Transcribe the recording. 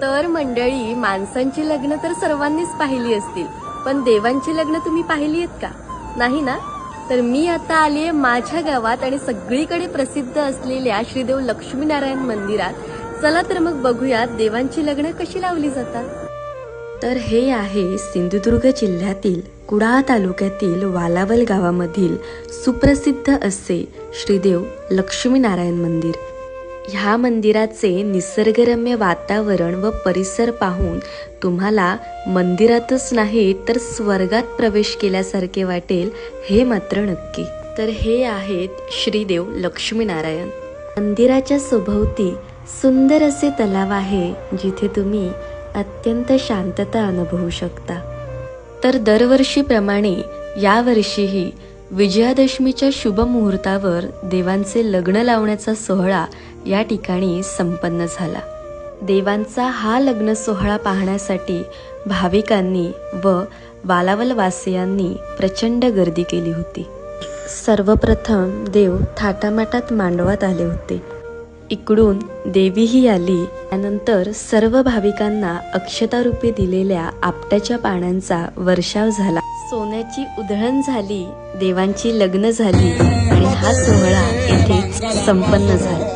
तर मंडळी, माणसांची लग्न तर सर्वांनीच पाहिली असतील, पण देवांची लग्न तुम्ही पाहिली आहेत का? नाही ना? तर मी आता आलीये माझ्या गावात आणि सगळीकडे प्रसिद्ध असलेल्या श्रीदेव लक्ष्मीनारायण मंदिरात. चला तर मग बघूयात देवांची लग्न कशी लावली जातात. तर हे आहे सिंधुदुर्ग जिल्ह्यातील कुडाळ तालुक्यातील वालावल गावामधील सुप्रसिद्ध असे श्रीदेव लक्ष्मीनारायण मंदिर. ह्या मंदिराचे निसर्गरम्य वातावरण व परिसर पाहून तुम्हाला मंदिरातच नाही तर स्वर्गात प्रवेश केल्यासारखे वाटेल, हे मात्र नक्की. तर हे आहेत श्रीदेव लक्ष्मीनारायण. मंदिराच्या सभोवती सुंदर असे तलाव आहे, जिथे तुम्ही अत्यंत शांतता अनुभवू शकता. तर दरवर्षीप्रमाणे यावर्षीही विजयादशमीच्या शुभ मुहूर्तावर देवांचे लग्न लावण्याचा सोहळा या ठिकाणी संपन्न झाला. देवांचा हा लग्न सोहळा पाहण्यासाठी भाविकांनी व वालावलवासियांनी प्रचंड गर्दी केली होती. सर्वप्रथम देव थाटामाटात मांडवात आले होते. इकडून देवीही आली. त्यानंतर सर्व भाविकांना अक्षतारूपे दिलेल्या आपट्याच्या पानांचा वर्षाव झाला. सोन्याची उधळण झाली, देवांची लग्न झाली आणि हा सोहळा येथे संपन्न झाला.